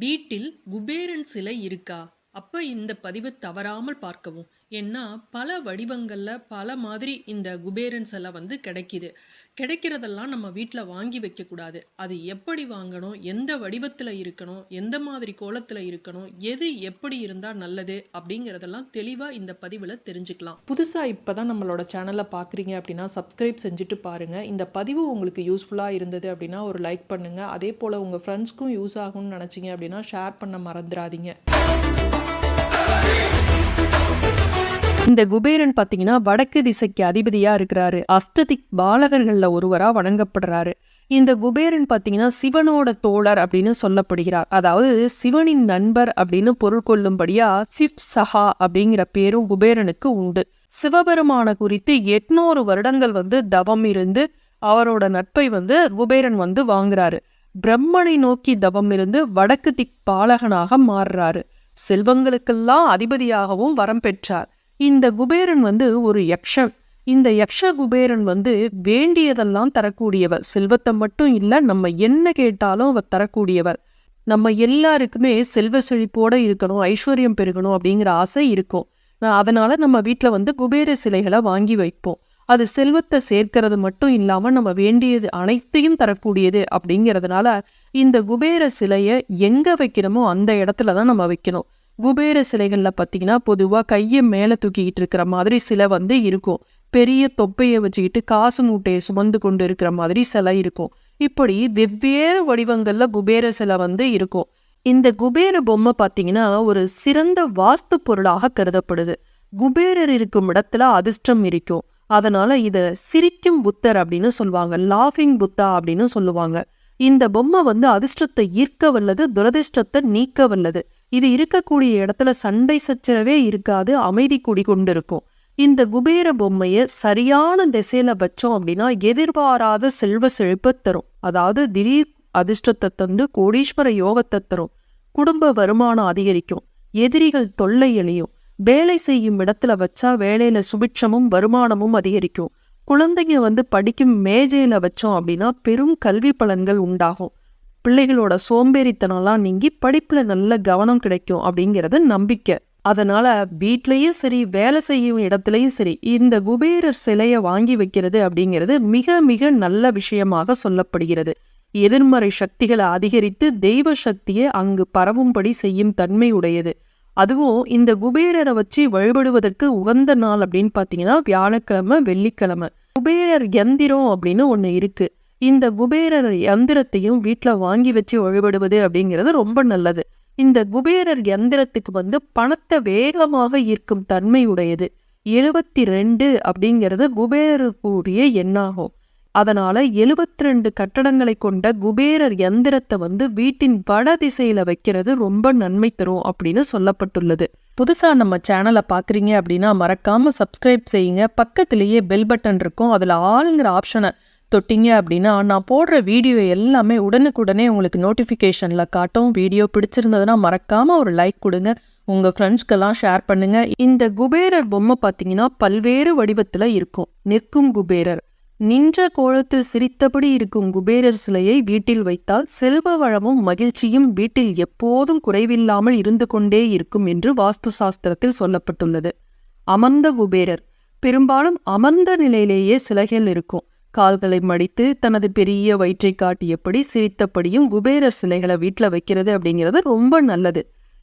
வீட்டில் குபேரன் சிலை இருக்கா? அப்ப இந்த பதிவு தவறாமல் பார்க்கவும். ஏன்னா பல வடிவங்கள்ல பல மாதிரி இந்த குபேரன் சிலை கிடைக்குது. கிடைக்கிறதெல்லாம் நம்ம வீட்டில் வாங்கி வைக்க கூடாது. அது எப்படி வாங்கணும், எந்த வடிவத்துல இருக்கணும், எந்த மாதிரி கோலத்துல இருக்கணும், எது எப்படி இருந்தா நல்லது அப்படிங்கறதெல்லாம் தெளிவா இந்த பதிவுல தெரிஞ்சுக்கலாம். புதுசா இப்பதான் நம்மளோட சேனலை பாக்குறீங்க அப்படின்னா சப்ஸ்கிரைப் செஞ்சுட்டு பாருங்க. இந்த பதிவு உங்களுக்கு யூஸ்ஃபுல்லா இருந்தது அப்படின்னா ஒரு லைக் பண்ணுங்க. அதே போல உங்க ஃப்ரெண்ட்ஸ்க்கும் யூஸ் ஆகும்னு நினைச்சீங்க அப்படின்னா ஷேர் பண்ண மறந்துடாதீங்க. இந்த குபேரன் பாத்தீங்கன்னா வடக்கு திசைக்கு அதிபதியா இருக்கிறாரு. அஷ்டதிக் பாலகர்கள்ல ஒருவரா வணங்கப்படுறாரு. இந்த குபேரன் பாத்தீங்கன்னா சிவனோட தோழர் அப்படின்னு சொல்லப்படுகிறார். அதாவது சிவனின் நண்பர் அப்படின்னு பொருள் கொள்ளும்படியா சிவ் சஹா அப்படிங்கிற பேரும் குபேரனுக்கு உண்டு. சிவபெருமான குறித்து 800 வருடங்கள் தவம் இருந்து அவரோட நட்பை குபேரன் வாங்குறாரு. பிரம்மனை நோக்கி தவம் இருந்து வடக்கு திக் பாலகனாக மாறுறாரு. செல்வங்களுக்கெல்லாம் அதிபதியாகவும் வரம் பெற்றார். இந்த குபேரன் ஒரு யக்ஷன். இந்த யக்ஷ குபேரன் வேண்டியதெல்லாம் தரக்கூடியவர். செல்வத்தை மட்டும் இல்ல, நம்ம என்ன கேட்டாலும் அவர் தரக்கூடியவர். நம்ம எல்லாருக்குமே செல்வ செழிப்போட இருக்கணும், ஐஸ்வர்யம் பெருகணும் அப்படிங்கிற ஆசை இருக்கும். அதனால நம்ம வீட்டுல குபேர சிலைகளை வாங்கி வைப்போம். அது செல்வத்தை சேர்க்கிறது மட்டும் இல்லாம நம்ம வேண்டியது அனைத்தையும் தரக்கூடியது அப்படிங்கிறதுனால இந்த குபேர சிலையை எங்க வைக்கணுமோ அந்த இடத்துலதான் நம்ம வைக்கணும். குபேர சிலைகள்ல பாத்தீங்கன்னா பொதுவா கையை மேல தூக்கிக்கிட்டு இருக்கிற மாதிரி சிலை இருக்கும். பெரிய தொப்பையை வச்சுக்கிட்டு காசு மூட்டையை சுமந்து கொண்டு இருக்கிற மாதிரி சிலை இருக்கும். இப்படி வெவ்வேறு வடிவங்கள்ல குபேர சிலை இருக்கும். இந்த குபேர பொம்மை பாத்தீங்கன்னா ஒரு சிறந்த வாஸ்து பொருளாக கருதப்படுது. குபேரர் இருக்கும் இடத்துல அதிர்ஷ்டம் இருக்கும். அதனால இத சிரிக்கும் புத்தர் அப்படின்னு சொல்லுவாங்க, லாஃபிங் புத்தா அப்படின்னு சொல்லுவாங்க. இந்த பொம்மை அதிர்ஷ்டத்தை ஈர்க்க வல்லது, துரதிர்ஷ்டத்தை நீக்க வல்லது. இது இருக்கக்கூடிய இடத்துல சண்டை சச்சரவே இருக்காது, அமைதி குடி கொண்டிருக்கும். இந்த குபேர பொம்மைய சரியான திசையில வச்சோம் அப்படின்னா எதிர்பாராத செல்வ செழிப்பை தரும். அதாவது திடீர் அதிர்ஷ்டத்தை தந்து கோடீஸ்வர யோகத்தை தரும். குடும்ப வருமானம் அதிகரிக்கும். எதிரிகள் தொல்லை எழியும். வேலை செய்யும் இடத்துல வச்சா வேலையில சுபிட்சமும் வருமானமும் அதிகரிக்கும். குழந்தைங்க படிக்கும் மேஜையில வச்சோம் அப்படின்னா பெரும் கல்வி பலன்கள் உண்டாகும். பிள்ளைகளோட சோம்பேறித்தனம்லாம் நீங்கி படிப்புல நல்ல கவனம் கிடைக்கும் அப்படிங்கிறது நம்பிக்கை. அதனால வீட்லயும் சரி, வேலை செய்யும் இடத்துலயும் சரி, இந்த குபேரர் சிலையை வாங்கி வைக்கிறது அப்படிங்கிறது மிக மிக நல்ல விஷயமாக சொல்லப்படுகிறது. எதிர்மறை சக்திகளை அதிகரித்து தெய்வ சக்தியை அங்கு பரவும்படி செய்யும் தன்மை உடையது. அதுவும் இந்த குபேரரை வச்சு வழிபடுவதற்கு உகந்த நாள் அப்படின்னு பாத்தீங்கன்னா வியாழக்கிழமை, வெள்ளிக்கிழமை. குபேரர் யந்திரம் அப்படின்னு ஒண்ணு இருக்கு. இந்த குபேரர் யந்திரத்தையும் வீட்டுல வாங்கி வச்சு வழிபடுவது அப்படிங்கிறது ரொம்ப நல்லது. இந்த குபேரர் யந்திரத்துக்கு பணத்தை வேகமாக ஈர்க்கும் தன்மை உடையது. 72 அப்படிங்கிறது குபேரருக்குரிய எண்ணாகும். அதனால 72 கட்டடங்களை கொண்ட குபேரர் யந்திரத்தை வீட்டின் வட திசையில வைக்கிறது ரொம்ப நன்மை தரும் அப்படின்னு சொல்லப்பட்டுள்ளது. புதுசா நம்ம சேனலை பாக்குறீங்க அப்படின்னா மறக்காம சப்ஸ்கிரைப் செய்யுங்க. பக்கத்திலேயே பெல் பட்டன் இருக்கும். அதுல ஆளுங்கிற ஆப்ஷனை தொட்டிங்க அப்படின்னா நான் போடுற வீடியோ எல்லாமே உடனுக்குடனே உங்களுக்கு நோட்டிபிகேஷன்ல காட்டும். வீடியோ பிடிச்சிருந்ததுன்னா மறக்காம ஒரு லைக் கொடுங்க. உங்க ஃப்ரெண்ட்ஸ்க்கெல்லாம் ஷேர் பண்ணுங்க. இந்த குபேரர் பொம்மை பாத்தீங்கன்னா பல்வேறு வடிவத்துல இருக்கும். நிற்கும் குபேரர், நின்ற கோலத்தில் சிரித்தபடி இருக்கும் குபேரர் சிலையை வீட்டில் வைத்தால் செல்வ வளமும் மகிழ்ச்சியும் வீட்டில் எப்போதும் குறைவில்லாமல் இருந்து கொண்டே இருக்கும் என்று வாஸ்து சாஸ்திரத்தில் சொல்லப்பட்டுள்ளது. அமர்ந்த குபேரர், பெரும்பாலும் அமர்ந்த நிலையிலேயே சிலைகள் இருக்கும். கால்களை மடித்து தனது பெரிய வயிற்றை காட்டியபடி சிரித்தபடியும் குபேரர் சிலைகளை வீட்டில் வைக்கிறது அப்படிங்கிறது ரொம்ப நல்லது.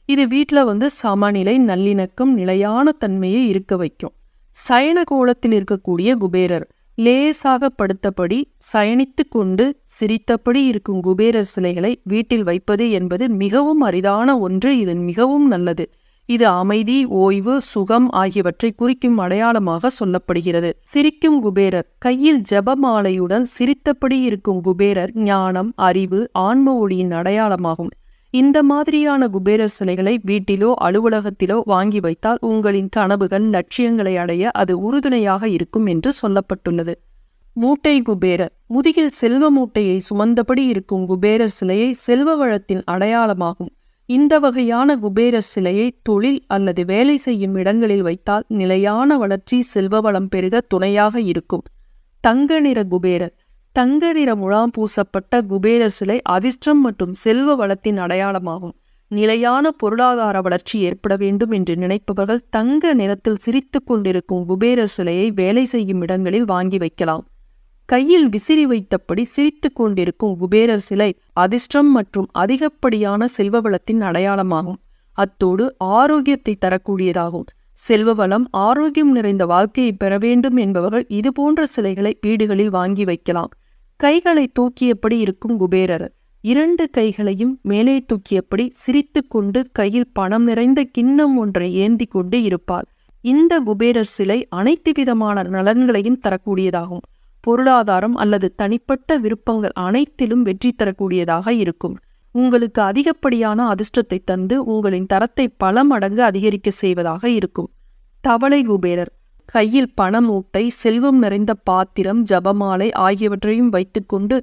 இது வீட்டில் சமநிலை, நல்லிணக்கம், நிலையான தன்மையை இருக்க வைக்கும். சயன கோலத்தில் இருக்கக்கூடிய குபேரர், லேசாக படுத்தபடி சயனித்து கொண்டு சிரித்தபடி இருக்கும் குபேரர் சிலைகளை வீட்டில் வைப்பது என்பது மிகவும் அரிதான ஒன்று. இது மிகவும் நல்லது. இது அமைதி, ஓய்வு, சுகம் ஆகியவற்றை குறிக்கும் அடையாளமாக சொல்லப்படுகிறது. சிரிக்கும் குபேரர், கையில் ஜபமாலையுடன் சிரித்தபடி இருக்கும் குபேரர் ஞானம், அறிவு, ஆன்ம ஒளியின் அடையாளமாகும். இந்த மாதிரியான குபேரர் சிலைகளை வீட்டிலோ அலுவலகத்திலோ வாங்கி வைத்தால் உங்களின் கனவுகள், லட்சியங்களை அடைய அது உறுதுணையாக இருக்கும் என்று சொல்லப்பட்டுள்ளது. மூட்டை குபேரர், முதுகில் செல்வ மூட்டையை சுமந்தபடி இருக்கும் குபேரர் சிலையை செல்வ வளத்தின் அடையாளமாகும். இந்த வகையான குபேரர் சிலையை தொழில் அல்லது வேலை செய்யும் இடங்களில் வைத்தால் நிலையான வளர்ச்சி, செல்வ வளம் பெருக துணையாக இருக்கும். தங்க நிற குபேரர், தங்க நிற முலாம் பூசப்பட்ட குபேரர் சிலை அதிர்ஷ்டம் மற்றும் செல்வ வளத்தின் அடையாளமாகும். நிலையான பொருளாதார வளர்ச்சி ஏற்பட வேண்டும் என்று நினைப்பவர்கள் தங்க நிறத்தில் சிரித்து கொண்டிருக்கும் குபேரர் சிலையை வேலை செய்யும் இடங்களில் வாங்கி வைக்கலாம். கையில் விசிறி வைத்தபடி சிரித்து கொண்டிருக்கும் குபேரர் சிலை அதிர்ஷ்டம் மற்றும் அதிகப்படியான செல்வ வளத்தின் அடையாளமாகும். அத்தோடு ஆரோக்கியத்தை தரக்கூடியதாகும். செல்வ வளம், ஆரோக்கியம் நிறைந்த வாழ்க்கையை பெற வேண்டும் என்பவர்கள் இதுபோன்ற சிலைகளை வீடுகளில் வாங்கி வைக்கலாம். கைகளை தூக்கியபடி இருக்கும் குபேரர் 2 கைகளையும் மேலே தூக்கியபடி சிரித்து கொண்டு கையில் பணம் நிறைந்த கிண்ணம் ஒன்றை ஏந்தி கொண்டு இருப்பார். இந்த குபேரர் சிலை அனைத்து விதமான நலன்களையும் தரக்கூடியதாகும். பொருளாதாரம் அல்லது தனிப்பட்ட விருப்பங்கள் அனைத்திலும் வெற்றி தரக்கூடியதாக இருக்கும். உங்களுக்கு அதிகப்படியான அதிர்ஷ்டத்தை தந்து உங்களின் தரத்தை பல மடங்கு அதிகரிக்க செய்வதாக இருக்கும். தவளை குபேரர் கையில் பண மூட்டை, செல்வம் நிறைந்த பாத்திரம், ஜபமாலை ஆகியவற்றையும் வைத்துக்கொண்டு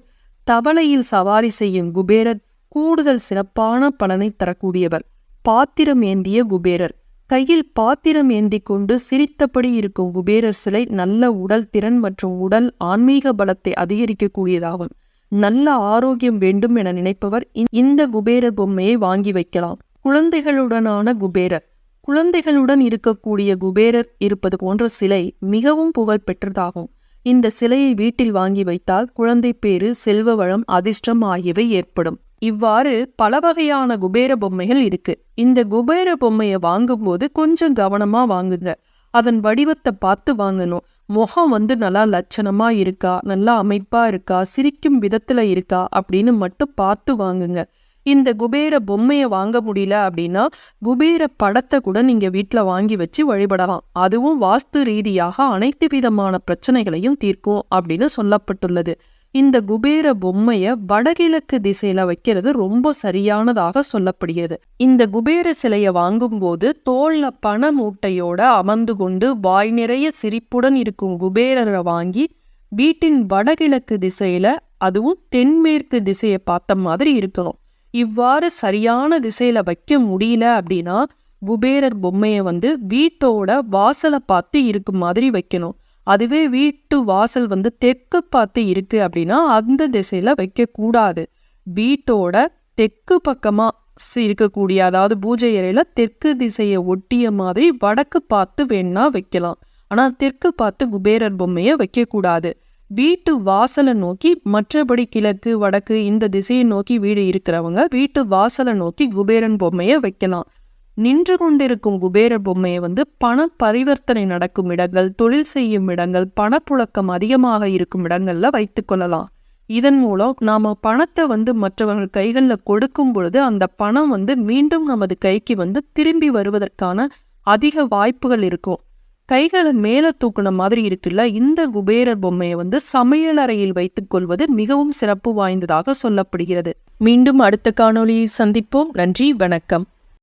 தவளையில் சவாரி செய்யும் குபேரர் கூடுதல் சிறப்பான பலனை தரக்கூடியவர். பாத்திரம் ஏந்திய குபேரர் கையில் பாத்திரம் ஏந்தி கொண்டு சிரித்தபடி இருக்கும் குபேரர் சிலை நல்ல உடல் திறன் மற்றும் உடல் ஆன்மீக பலத்தை அதிகரிக்கக்கூடியதாகும். நல்ல ஆரோக்கியம் வேண்டும் என நினைப்பவர் இந்த குபேரர் பொம்மையை வாங்கி வைக்கலாம். குழந்தைகளுடனான குபேரர் குழந்தைகளுடன் இருக்கக்கூடிய குபேரர் இருப்பது போன்ற சிலை மிகவும் புகழ் பெற்றதாகும். இந்த சிலையை வீட்டில் வாங்கி வைத்தால் குழந்தை பேறு, செல்வ வளம், அதிர்ஷ்டம் ஆகியவை ஏற்படும். இவ்வாறு பல வகையான குபேர பொம்மைகள் இருக்கு. இந்த குபேர பொம்மையை வாங்கும்போது கொஞ்சம் கவனமா வாங்குங்க. அதன் வடிவத்தை பார்த்து வாங்கணும். முகம் நல்லா லட்சணமா இருக்கா, நல்லா அமைப்பா இருக்கா, சிரிக்கும் விதத்துல இருக்கா அப்படின்னு மட்டும் பார்த்து வாங்குங்க. இந்த குபேர பொம்மையை வாங்க முடியல அப்படின்னா குபேர படத்தை கூட நீங்க வீட்டுல வாங்கி வச்சு வழிபடலாம். அதுவும் வாஸ்து ரீதியாக அனைத்து விதமான பிரச்சனைகளையும் தீர்க்கும் அப்படின்னு சொல்லப்பட்டுள்ளது. இந்த குபேர பொம்மையை வடகிழக்கு திசையில வைக்கிறது ரொம்ப சரியானதாக சொல்லப்படுகிறது. இந்த குபேர சிலையை வாங்கும்போது தோல்ல பண மூட்டையோட அமர்ந்து கொண்டு வாய் நிறைய சிரிப்புடன் இருக்கும் குபேரரை வாங்கி வீட்டின் வடகிழக்கு திசையில, அதுவும் தென்மேற்கு திசையை பார்த்த மாதிரி இருக்கணும். இவ்வாறு சரியான திசையில வைக்க முடியல அப்படின்னா குபேரர் பொம்மையை வீட்டோட வாசலை பார்த்து இருக்கும் மாதிரி வைக்கணும். அதுவே வீட்டு வாசல் தெற்கு பார்த்து இருக்கு அப்படின்னா அந்த திசையில வைக்க கூடாது. வீட்டோட தெற்கு பக்கமா இருக்கக்கூடிய, அதாவது பூஜை அறையில தெற்கு திசையை ஒட்டிய மாதிரி வடக்கு பார்த்து வேணா வைக்கலாம். ஆனா தெற்கு பார்த்து குபேரர் பொம்மையை வைக்க கூடாது. வீட்டு வாசலை நோக்கி, மற்றபடி கிழக்கு வடக்கு இந்த திசையை நோக்கி வீடு இருக்கிறவங்க வீட்டு வாசலை நோக்கி குபேரன் பொம்மையை வைக்கலாம். நின்று கொண்டிருக்கும் குபேர பொம்மையை பண பரிவர்த்தனை நடக்கும் இடங்கள், தொழில் செய்யும் இடங்கள், பணப்புழக்கம் அதிகமாக இருக்கும் இடங்கள்ல வைத்து கொள்ளலாம். இதன் மூலம் நாம பணத்தை மற்றவர்கள் கைகளில் கொடுக்கும் பொழுது அந்த பணம் மீண்டும் நமது கைக்கு திரும்பி வருவதற்கான அதிக வாய்ப்புகள் இருக்கும். கைகளை மேல தூக்குன மாதிரி இருக்குல்ல, இந்த குபேரர் பொம்மையை சமையலறையில் வைத்துக் கொள்வது மிகவும் சிறப்பு வாய்ந்ததாக சொல்லப்படுகிறது. மீண்டும் அடுத்த காணொளியில் சந்திப்போம். நன்றி, வணக்கம்.